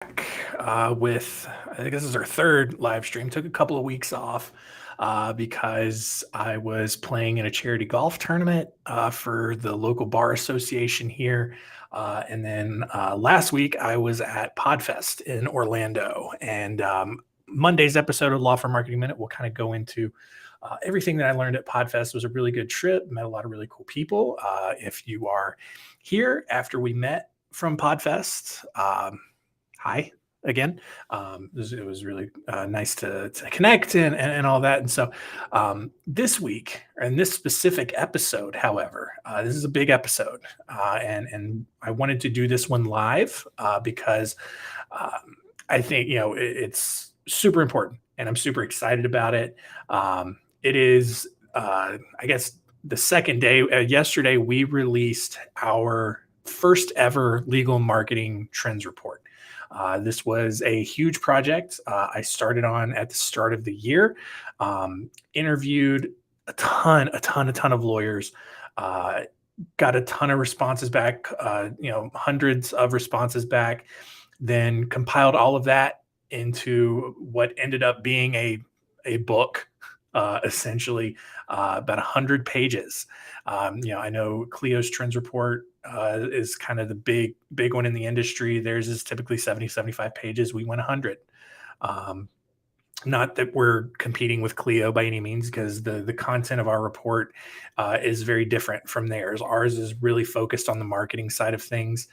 With I think this is our third live stream. Took a couple of weeks off because I was playing in a charity golf tournament for the local bar association here. And then last week I was at Podfest in Orlando. And Monday's episode of Law for Marketing Minute will kind of go into everything that I learned at Podfest. It was a really good trip. Met a lot of really cool people. If you are here after we met from Podfest, hi again. It was really nice to connect and all that. And so this week, and this specific episode, however, this is a big episode. And I wanted to do this one live because I think, it's super important and I'm super excited about it. It is, I guess, the second day. Yesterday, we released our first ever legal marketing trends report. This was a huge project I started on at the start of the year. Interviewed a ton of lawyers. Uh, got a ton of responses back. Hundreds of responses back. Then compiled all of that into what ended up being a book, essentially about 100 pages. I know Clio's Trends Report is kind of the big one in the industry. Theirs is typically 70-75 pages. We went 100. Um, Not that we're competing with Clio by any means, because the content of our report is very different from theirs. Ours is really focused on the marketing side of things.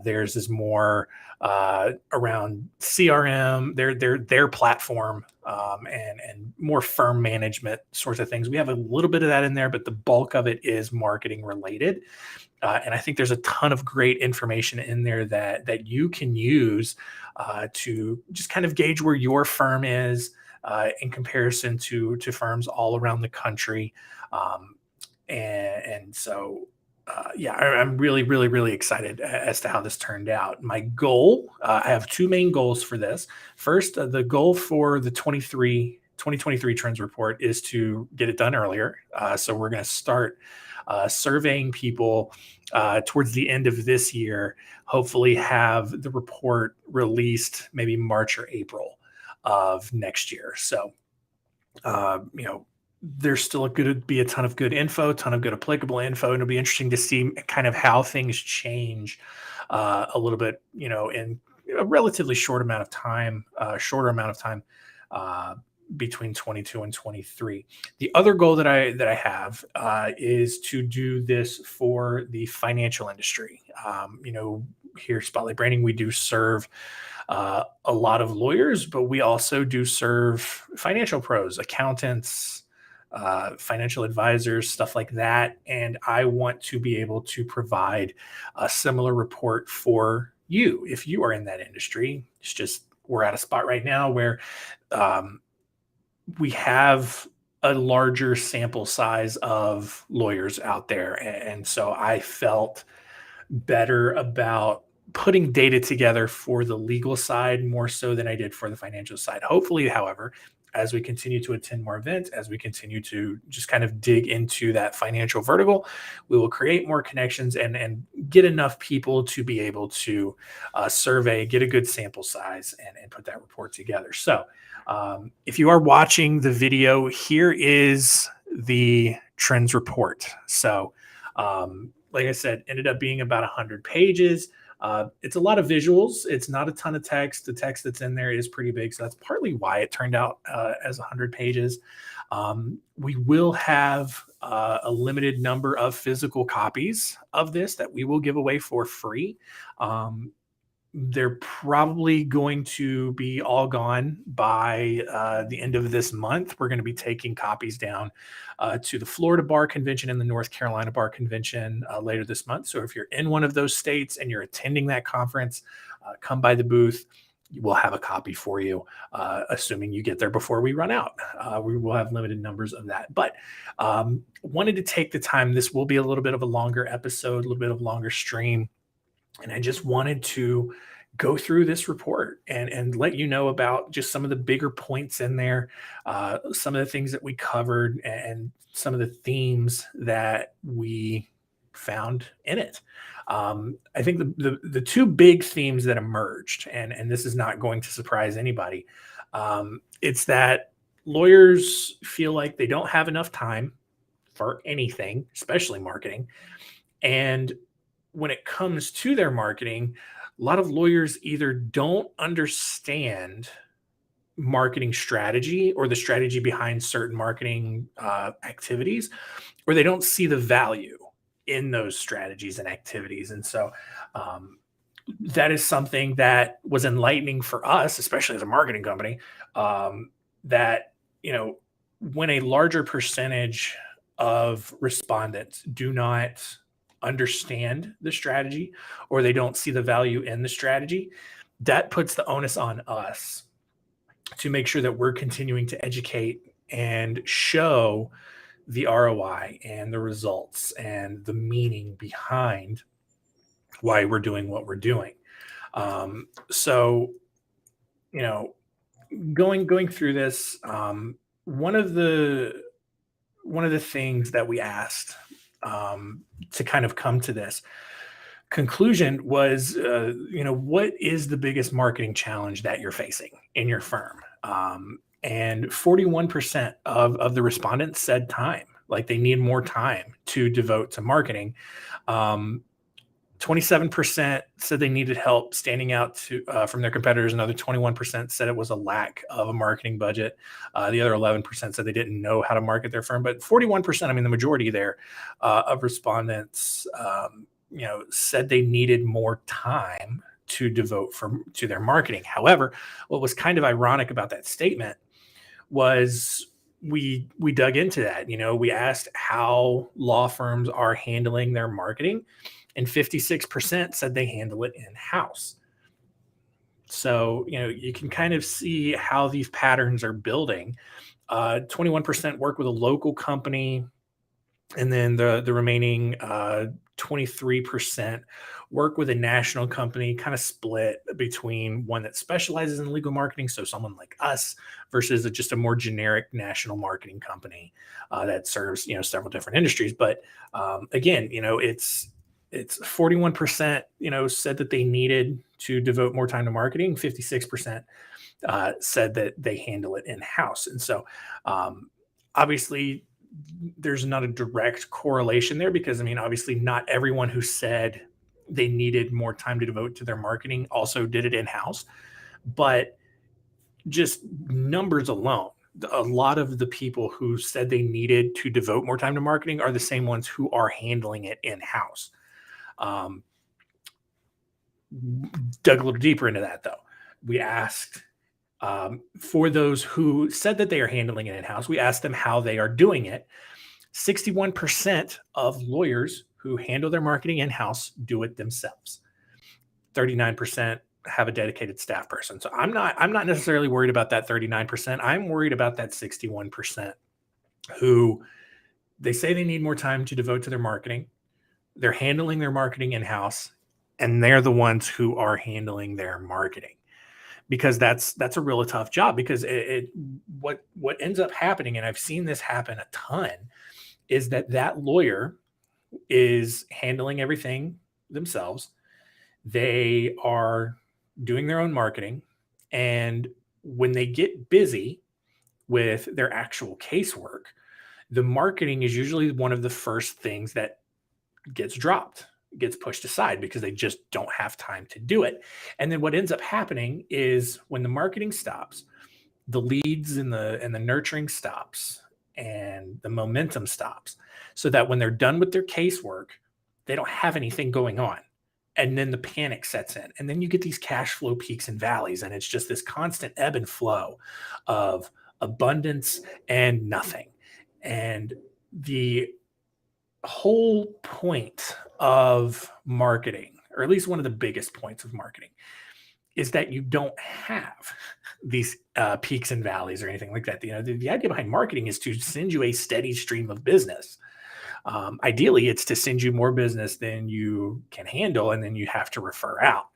Theirs is more around CRM, their platform, and more firm management sorts of things. We have a little bit of that in there, but the bulk of it is marketing related. And I think there's a ton of great information in there that you can use to just kind of gauge where your firm is in comparison to firms all around the country. Um, and so, yeah, I'm really, really, really excited as to how this turned out. My goal, I have two main goals for this. First, the goal for the 2023 trends report is to get it done earlier. So we're going to start surveying people towards the end of this year, hopefully have the report released maybe March or April of next year. So, uh, you know, there's still going to be a ton of good info, ton of good applicable info, and it'll be interesting to see kind of how things change a little bit, in a relatively shorter amount of time uh, between 22 and 23. The other goal that I have is to do this for the financial industry. Here at Spotlight Branding, we do serve a lot of lawyers, but we also do serve financial pros, accountants, financial advisors, stuff like that. And I want to be able to provide a similar report for you if you are in that industry. It's just we're at a spot right now where um, we have a larger sample size of lawyers out there. And so I felt better about putting data together for the legal side more so than I did for the financial side. Hopefully, however, as we continue to attend more events, as we continue to just kind of dig into that financial vertical, we will create more connections and get enough people to be able to survey, get a good sample size, and put that report together. So, if you are watching the video, here is the trends report. So, like I said, ended up being about 100 pages. It's a lot of visuals. It's not a ton of text. The text that's in there is pretty big, so that's partly why it turned out as 100 pages. We will have a limited number of physical copies of this that we will give away for free. They're probably going to be all gone by the end of this month. We're going to be taking copies down to the Florida Bar Convention and the North Carolina Bar Convention later this month. So if you're in one of those states and you're attending that conference, come by the booth. We'll have a copy for you, assuming you get there before we run out. We will have limited numbers of that. But wanted to take the time. This will be a little bit of a longer episode, a little bit of a longer stream. And I just wanted to go through this report and let you know about just some of the bigger points in there, some of the things that we covered, and some of the themes that we found in it. I think the two big themes that emerged, and this is not going to surprise anybody, it's that lawyers feel like they don't have enough time for anything, especially marketing. And when it comes to their marketing, a lot of lawyers either don't understand marketing strategy or the strategy behind certain marketing activities, or they don't see the value in those strategies and activities. And so um, that is something that was enlightening for us, especially as a marketing company, that, you know, when a larger percentage of respondents do not understand the strategy or they don't see the value in the strategy, that puts the onus on us to make sure that we're continuing to educate and show the ROI and the results and the meaning behind why we're doing what we're doing. So, you know, going through this, one of the one of the things that we asked to kind of come to this conclusion was, what is the biggest marketing challenge that you're facing in your firm? And 41% of the respondents said time, like they need more time to devote to marketing. Um, 27% said they needed help standing out from their competitors. Another 21% said it was a lack of a marketing budget. The other 11% said they didn't know how to market their firm. But 41%, I mean, the majority there of respondents, said they needed more time to devote to their marketing. However, what was kind of ironic about that statement was we dug into that. We asked how law firms are handling their marketing, and 56% said they handle it in house. So, you can kind of see how these patterns are building. 21% work with a local company, and then the remaining 23% work with a national company, kind of split between one that specializes in legal marketing, so someone like us, versus just a more generic national marketing company that serves several different industries. But again, it's 41% said that they needed to devote more time to marketing. 56% said that they handle it in house. And so obviously there's not a direct correlation there, because I mean, obviously not everyone who said they needed more time to devote to their marketing also did it in house. But just numbers alone, a lot of the people who said they needed to devote more time to marketing are the same ones who are handling it in house. Um, Dug a little deeper into that, though. We asked, for those who said that they are handling it in house, we asked them how they are doing it. 61% of lawyers who handle their marketing in house do it themselves. 39% have a dedicated staff person. So I'm not necessarily worried about that 39%. I'm worried about that 61% who they say they need more time to devote to their marketing. They're handling their marketing in house, and they're the ones who are handling their marketing, because that's a really tough job. Because what ends up happening, and I've seen this happen a ton, is that lawyer is handling everything themselves. They are doing their own marketing, and when they get busy with their actual casework, the marketing is usually one of the first things that gets dropped, gets pushed aside, because they just don't have time to do it. And then what ends up happening is when the marketing stops, the leads and the nurturing stops, and the momentum stops, so that when they're done with their casework, they don't have anything going on. And then the panic sets in, and then you get these cash flow peaks and valleys, and it's just this constant ebb and flow of abundance and nothing. And the whole point of marketing, or at least one of the biggest points of marketing, is that you don't have these peaks and valleys or anything like that. The idea behind marketing is to send you a steady stream of business. Ideally, it's to send you more business than you can handle, and then you have to refer out.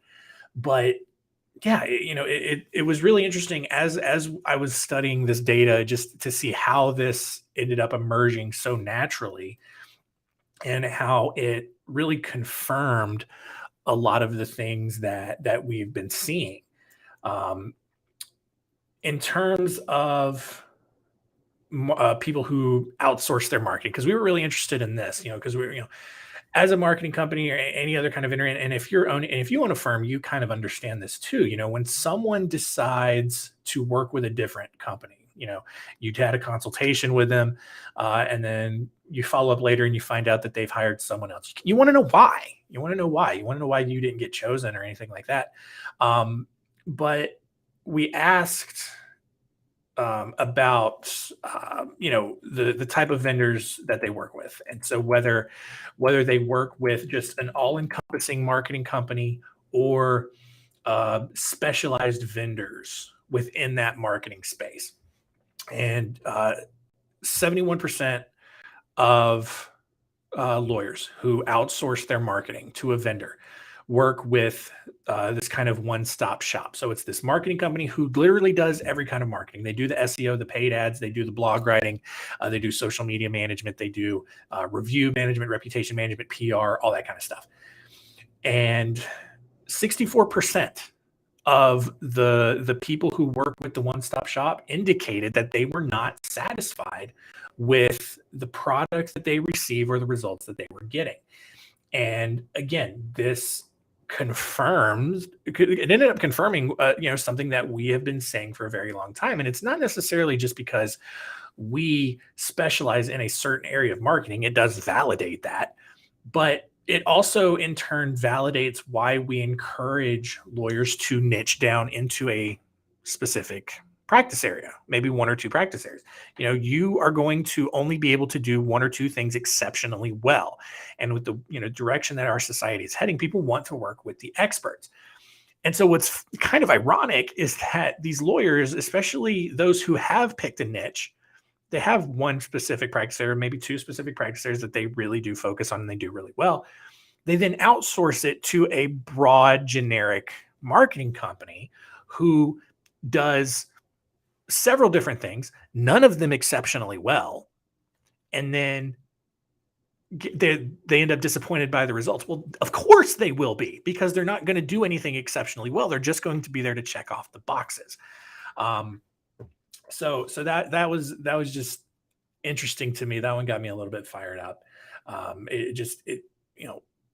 But yeah, it was really interesting as I was studying this data, just to see how this ended up emerging so naturally, and how it really confirmed a lot of the things that we've been seeing. Um, in terms of people who outsource their marketing, because we were really interested in this, because we were, as a marketing company or any other kind of internet, and if you own a firm, you kind of understand this too. When someone decides to work with a different company, you'd had a consultation with them, and then you follow up later and you find out that they've hired someone else. You want to know why. You want to know why. You want to know why you didn't get chosen or anything like that. But we asked about the type of vendors that they work with, and so whether they work with just an all-encompassing marketing company or specialized vendors within that marketing space. And 71% of lawyers who outsource their marketing to a vendor work with this kind of one-stop shop. So it's this marketing company who literally does every kind of marketing. They do the SEO, the paid ads, they do the blog writing, they do social media management, they do review management, reputation management, PR, all that kind of stuff. And 64% of the people who work with the one-stop shop indicated that they were not satisfied with the products that they receive or the results that they were getting. And again, this confirms it ended up confirming something that we have been saying for a very long time. And it's not necessarily just because we specialize in a certain area of marketing. It does validate that, but it also in turn validates why we encourage lawyers to niche down into a specific practice area, maybe one or two practice areas. You are going to only be able to do one or two things exceptionally well. And with the direction that our society is heading, people want to work with the experts. And so what's kind of ironic is that these lawyers, especially those who have picked a niche, they have one specific practice area, maybe two specific practice areas that they really do focus on and they do really well. They then outsource it to a broad generic marketing company who does several different things, none of them exceptionally well. And then they end up disappointed by the results. Well, of course they will be, because they're not going to do anything exceptionally well. They're just going to be there to check off the boxes. So that was just interesting to me. That one got me a little bit fired up.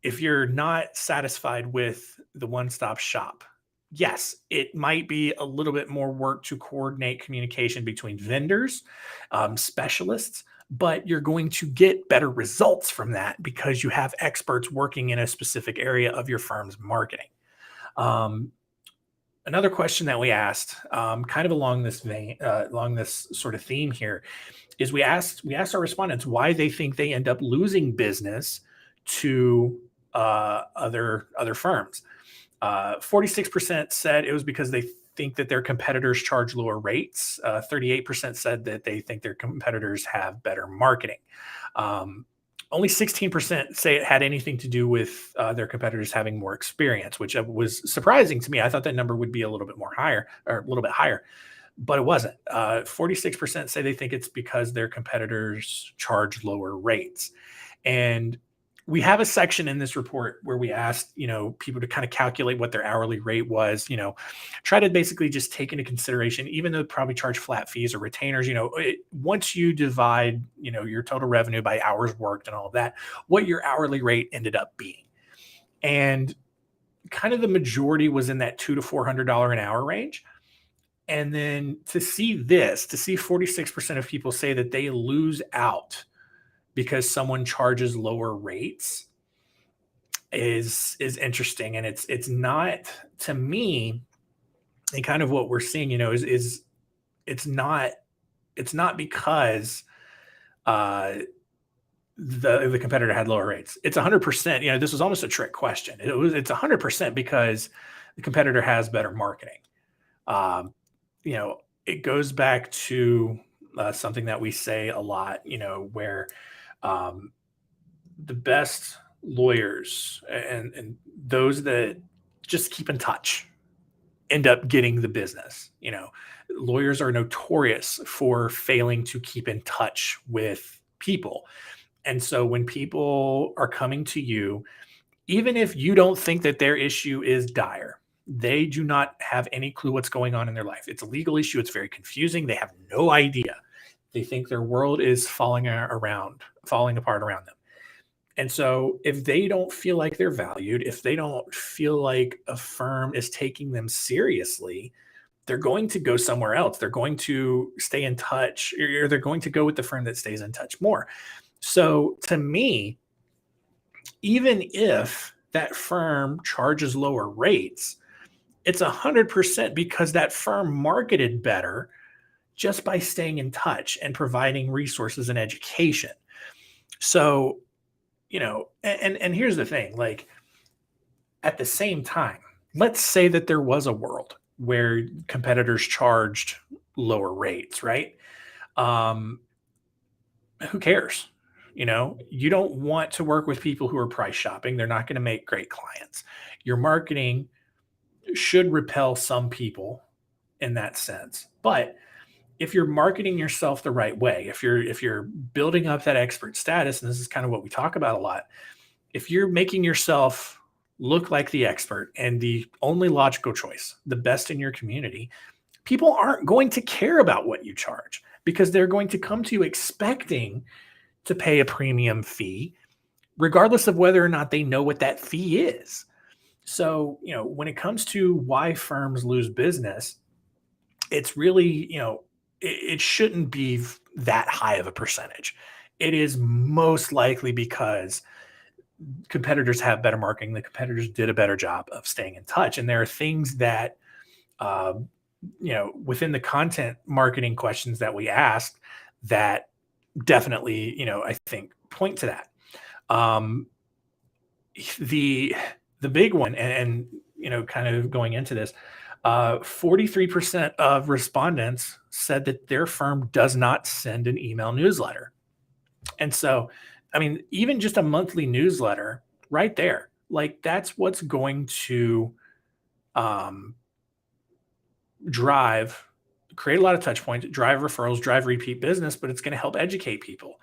If you're not satisfied with the one-stop shop, yes, it might be a little bit more work to coordinate communication between vendors, specialists, but you're going to get better results from that because you have experts working in a specific area of your firm's marketing. Another question that we asked, kind of along this vein, along this sort of theme here, is we asked our respondents why they think they end up losing business to other firms. 46% said it was because they think that their competitors charge lower rates. 38% said that they think their competitors have better marketing. Only 16% say it had anything to do with their competitors having more experience, which was surprising to me. I thought that number would be a little bit more higher, or a little bit higher, but it wasn't. 46% say they think it's because their competitors charge lower rates. And we have a section in this report where we asked, people to kind of calculate what their hourly rate was, try to basically just take into consideration, even though they probably charge flat fees or retainers, once you divide, your total revenue by hours worked and all of that, what your hourly rate ended up being. And kind of the majority was in that $200 to $400 an hour range. And then to see 46% of people say that they lose out because someone charges lower rates is interesting. And it's not, to me, and kind of what we're seeing, is it's not because the competitor had lower rates. It's 100%. This was almost a trick question. It's 100% because the competitor has better marketing. It goes back to something that we say a lot, where the best lawyers and those that just keep in touch end up getting the business. Lawyers are notorious for failing to keep in touch with people. And so when people are coming to you, even if you don't think that their issue is dire, they do not have any clue what's going on in their life. It's a legal issue. It's very confusing. They have no idea. They think their world is falling apart around them. And so if they don't feel like they're valued, if they don't feel like a firm is taking them seriously, they're going to go somewhere else. They're going to stay in touch, or they're going to go with the firm that stays in touch more. So to me, even if that firm charges lower rates, it's 100% because that firm marketed better just by staying in touch and providing resources and education. So, and here's the thing, like, at the same time, let's say that there was a world where competitors charged lower rates, right? Um, who cares? You don't want to work with people who are price shopping. They're not going to make great clients. Your marketing should repel some people in that sense. But if you're marketing yourself the right way, if you're building up that expert status, and this is kind of what we talk about a lot, if you're making yourself look like the expert and the only logical choice, the best in your community, people aren't going to care about what you charge because they're going to come to you expecting to pay a premium fee, regardless of whether or not they know what that fee is. So, when it comes to why firms lose business, it's really, it shouldn't be that high of a percentage. It is most likely because competitors have better marketing. The competitors did a better job of staying in touch. And there are things that, uh, within the content marketing questions that we asked that definitely, I think point to that. Um, the the big one, and kind of going into this, 43% of respondents said that their firm does not send an email newsletter. And so, I mean, even just a monthly newsletter right there, like, that's what's going to um, drive create a lot of touch points, drive referrals, drive repeat business, but it's going to help educate people.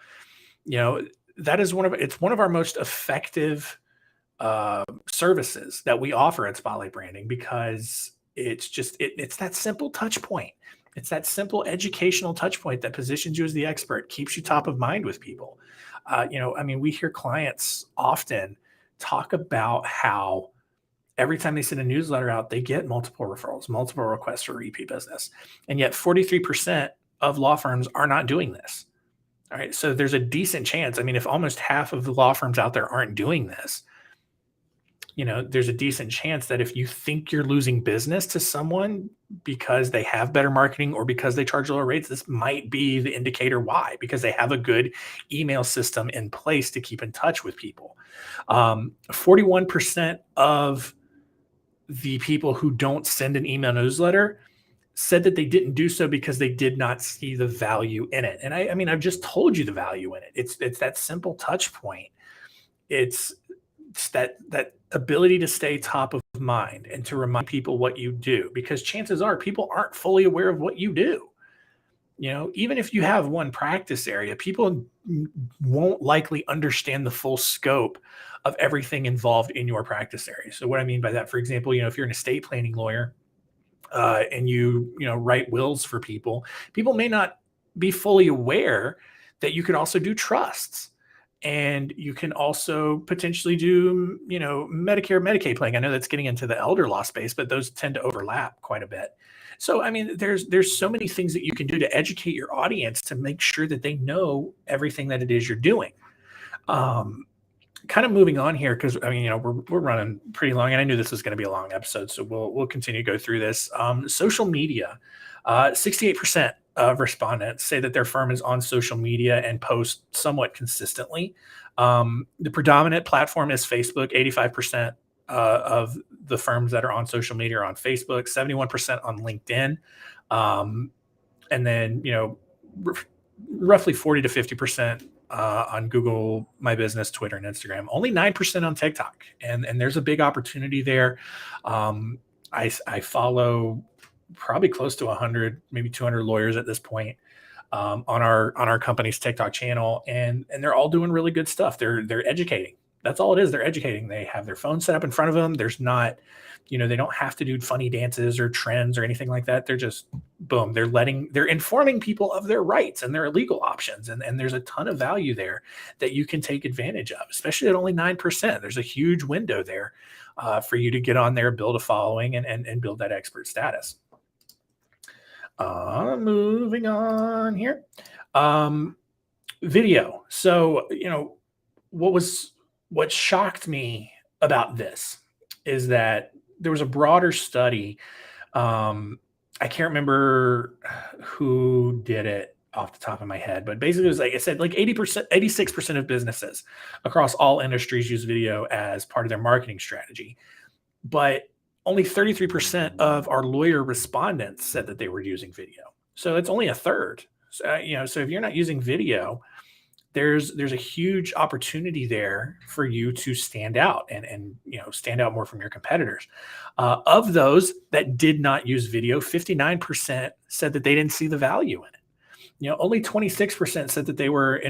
You know, that is one of our most effective services that we offer at Spotlight Branding, because it's that simple touch point. It's that simple educational touch point that positions you as the expert, keeps you top of mind with people. I mean, we hear clients often talk about how every time they send a newsletter out, they get multiple referrals, multiple requests for repeat business. And yet 43% of law firms are not doing this. All right. So there's a decent chance. I mean, if almost half of the law firms out there aren't doing this, there's a decent chance that if you think you're losing business to someone because they have better marketing or because they charge lower rates, this might be the indicator why, because they have a good email system in place to keep in touch with people. 41% of the people who don't send an email newsletter said that they didn't do so because they did not see the value in it. And I mean, I've just told you the value in it. It's that simple touch point. It's that ability to stay top of mind and to remind people what you do, because chances are people aren't fully aware of what you do. Even if you have one practice area, people won't likely understand the full scope of everything involved in your practice area. So what I mean by that, for example, if you're an estate planning lawyer, and you write wills for people, people may not be fully aware that you could also do trusts, and you can also potentially do Medicare, Medicaid planning. I know that's getting into the elder law space, but those tend to overlap quite a bit. So I mean, there's so many things that you can do to educate your audience to make sure that they know everything that it is you're doing. Um, Kind of moving on here, because I mean, we're running pretty long, and I knew this was going to be a long episode, so we'll continue to go through this. Social media, 68% of respondents say that their firm is on social media and post somewhat consistently. The predominant platform is Facebook. 85% of the firms that are on social media are on Facebook. 71% on LinkedIn, and then roughly 40 to 50% on Google My Business, Twitter, and Instagram. Only 9% on TikTok, and there's a big opportunity there. I follow probably close to 100, maybe 200 lawyers at this point. on our company's TikTok channel, and they're all doing really good stuff. They're educating. That's all it is. They're educating. They have their phone set up in front of them. There's not, they don't have to do funny dances or trends or anything like that. They're just boom. They're informing people of their rights and their legal options, and there's a ton of value there that you can take advantage of, especially at only 9%. There's a huge window there for you to get on there, build a following, and build that expert status. Moving on here. Video. So, what shocked me about this is that there was a broader study. I can't remember who did it off the top of my head, but basically it was like I said, like 80%, 86% of businesses across all industries use video as part of their marketing strategy. But only 33% of our lawyer respondents said that they were using video. So it's only a third. So if you're not using video, there's a huge opportunity there for you to stand out and stand out more from your competitors. Of those that did not use video, 59% said that they didn't see the value in it. Only 26% said that they were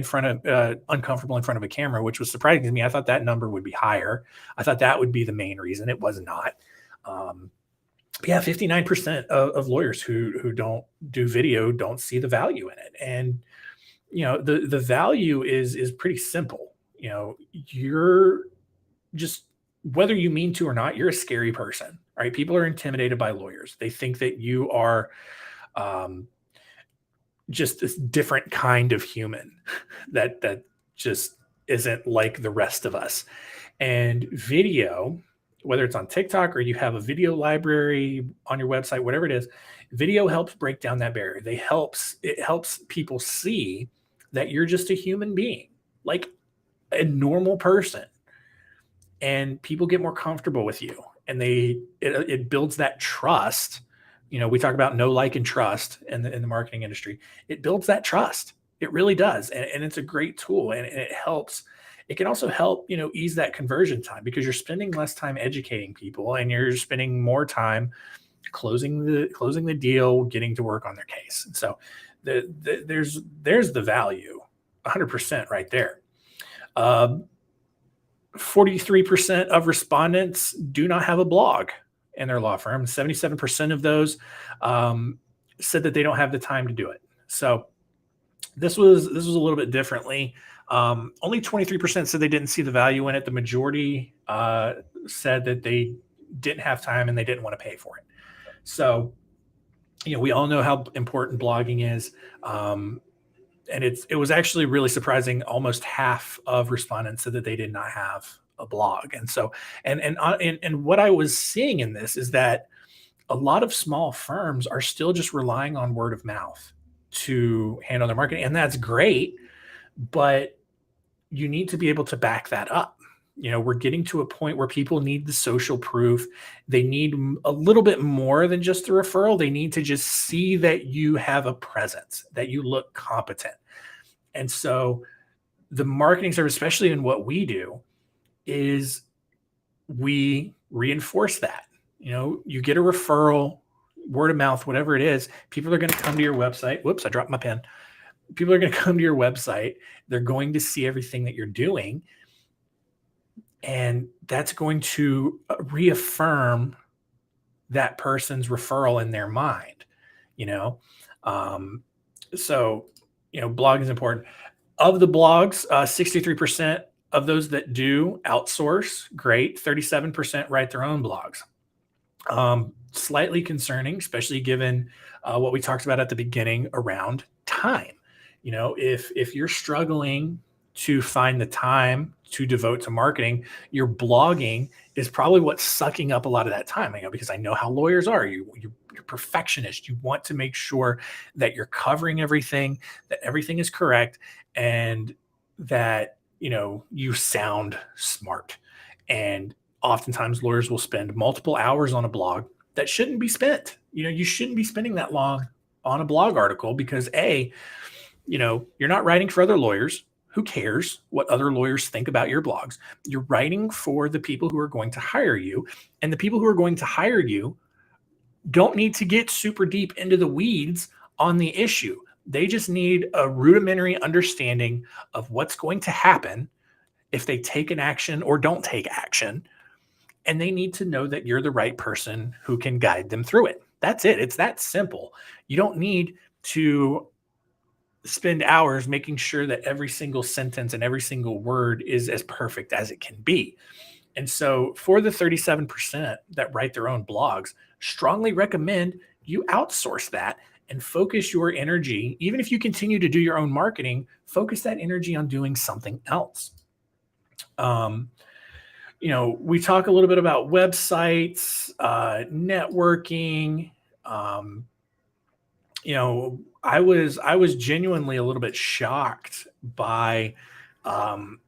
uncomfortable in front of a camera, which was surprising to me. I thought that number would be higher. I thought that would be the main reason. It was not. But yeah, 59% of lawyers who don't do video don't see the value in it. And the value is pretty simple. You're just, whether you mean to or not, you're a scary person, right? People are intimidated by lawyers. They think that you are just this different kind of human that just isn't like the rest of us. And video, whether it's on TikTok or you have a video library on your website, whatever it is, video helps break down that barrier. It helps people see that you're just a human being, like a normal person, and people get more comfortable with you, and it builds that trust. We talk about know, like, and trust in the marketing industry. It builds that trust. It really does, and it's a great tool, and it helps. It can also help, ease that conversion time, because you're spending less time educating people and you're spending more time closing the deal, getting to work on their case. So there's the value, 100% right there. 43% of respondents do not have a blog in their law firm. 77% of those said that they don't have the time to do it. So this was a little bit differently. Only 23% said they didn't see the value in it. The majority said that they didn't have time and they didn't want to pay for it. So, we all know how important blogging is. And it was actually really surprising. Almost half of respondents said that they did not have a blog. And so, and what I was seeing in this is that a lot of small firms are still just relying on word of mouth to handle their marketing. And that's great, but you need to be able to back that up. We're getting to a point where people need the social proof. They need a little bit more than just a referral. They need to just see that you have a presence, that you look competent. And so the marketing service, especially in what we do, is we reinforce that. You get a referral, word of mouth, whatever it is, people are going to come to your website. Whoops, I dropped my pen. People are going to come to your website. They're going to see everything that you're doing. And that's going to reaffirm that person's referral in their mind, So, blogging is important. Of the blogs, 63% of those that do outsource, great. 37% write their own blogs. Slightly concerning, especially given what we talked about at the beginning around time. If you're struggling to find the time to devote to marketing, your blogging is probably what's sucking up a lot of that time. Because I know how lawyers are. You're perfectionist. You want to make sure that you're covering everything, that everything is correct, and that you sound smart. And oftentimes lawyers will spend multiple hours on a blog that shouldn't be spent. You shouldn't be spending that long on a blog article because you're not writing for other lawyers. Who cares what other lawyers think about your blogs? You're writing for the people who are going to hire you, and the people who are going to hire you don't need to get super deep into the weeds on the issue. They just need a rudimentary understanding of what's going to happen if they take an action or don't take action. And they need to know that you're the right person who can guide them through it. That's it. It's that simple. You don't need to spend hours making sure that every single sentence and every single word is as perfect as it can be. And so, for the 37% that write their own blogs, strongly recommend you outsource that and focus your energy. Even if you continue to do your own marketing, focus that energy on doing something else. Um, we talk a little bit about websites, networking. Um, I was genuinely a little bit shocked by um,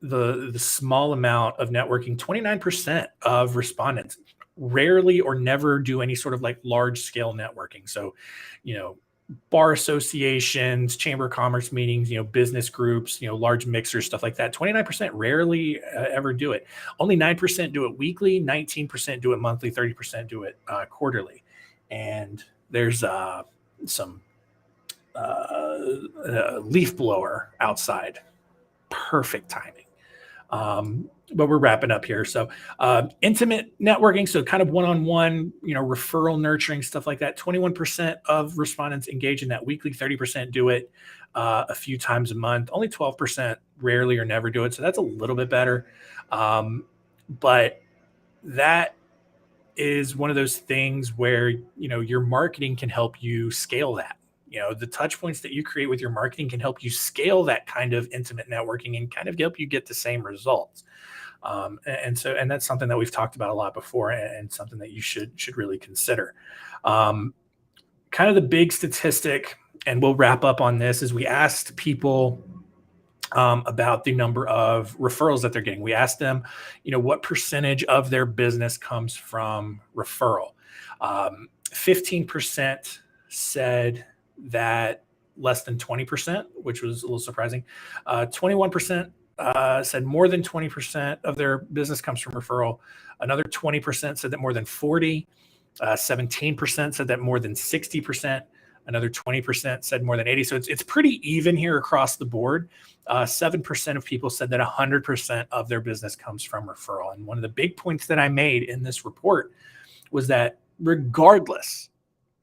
the small amount of networking. 29% of respondents rarely or never do any sort of like large scale networking. So, you know, bar associations, chamber of commerce meetings, business groups, large mixers, stuff like that. 29% rarely ever do it. Only 9% do it weekly, 19% do it monthly, 30% do it quarterly. And there's some leaf blower outside. Perfect timing. But we're wrapping up here. So, intimate networking, so kind of one-on-one, referral nurturing, stuff like that. 21% of respondents engage in that weekly. 30% do it a few times a month. Only 12% rarely or never do it. So that's a little bit better. But that is one of those things where your marketing can help you scale that. The touch points that you create with your marketing can help you scale that kind of intimate networking and kind of help you get the same results. And that's something that we've talked about a lot before, and something that you should really consider. Kind of the big statistic, and we'll wrap up on this, is we asked people about the number of referrals that they're getting. We asked them, what percentage of their business comes from referral. 15% said that less than 20%, which was a little surprising. 21% said more than 20% of their business comes from referral. Another 20% said that more than 40. 17% said that more than 60%. Another 20% said more than 80. So it's pretty even here across the board. 7% of people said that 100% of their business comes from referral. And one of the big points that I made in this report was that regardless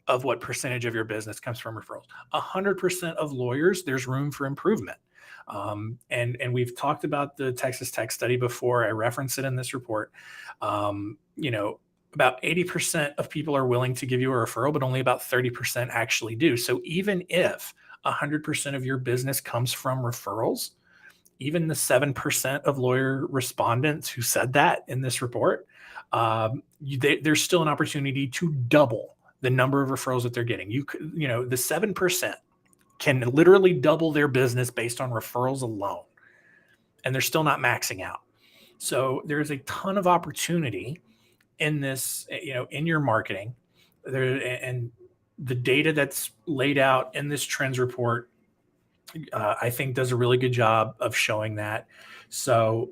of what percentage of your business comes from referrals, 100% of lawyers, there's room for improvement. And we've talked about the Texas Tech study before. I reference it in this report. About 80% of people are willing to give you a referral, but only about 30% actually do. So even if 100% of your business comes from referrals, even the 7% of lawyer respondents who said that in this report, there's still an opportunity to double the number of referrals that they're getting. The 7% can literally double their business based on referrals alone, and they're still not maxing out. So there's a ton of opportunity in this, in your marketing there, and the data that's laid out in this trends report, I think does a really good job of showing that. So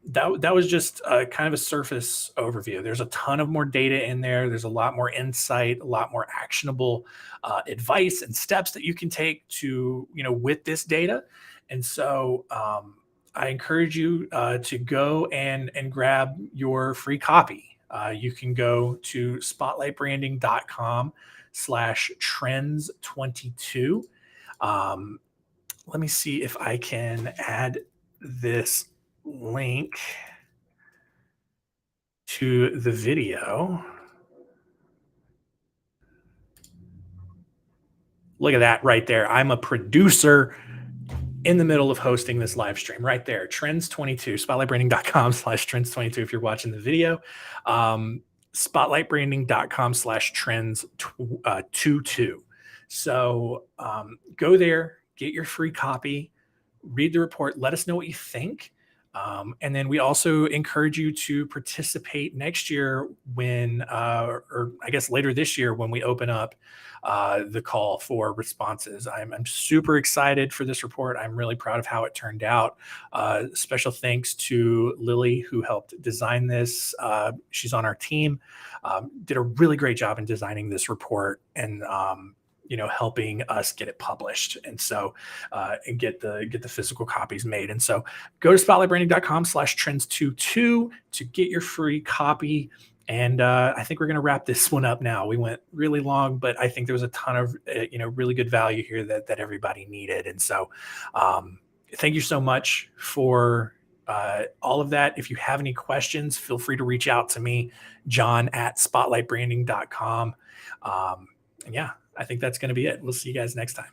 that was just kind of a surface overview. There's a ton of more data in there. There's a lot more insight, a lot more actionable advice and steps that you can take to, with this data. And so I encourage you to go and grab your free copy. You can go to spotlightbranding.com/trends22. Let me see if I can add this link to the video. Look at that right there. I'm a producer in the middle of hosting this live stream right there. Trends22, spotlightbranding.com/trends22 if you're watching the video. Spotlightbranding.com/trends22. So go there, get your free copy, read the report, let us know what you think. And then we also encourage you to participate next year when, or I guess later this year when we open up the call for responses. I'm super excited for this report. I'm really proud of how it turned out. Special thanks to Lily, who helped design this. She's on our team, did a really great job in designing this report. And helping us get it published. And so, and get the physical copies made. And so go to spotlightbranding.com/trends22 to get your free copy. And I think we're going to wrap this one up now. We went really long, but I think there was a ton of really good value here that everybody needed. And so, thank you so much for all of that. If you have any questions, feel free to reach out to me, John@spotlightbranding.com. And yeah, I think that's going to be it. We'll see you guys next time.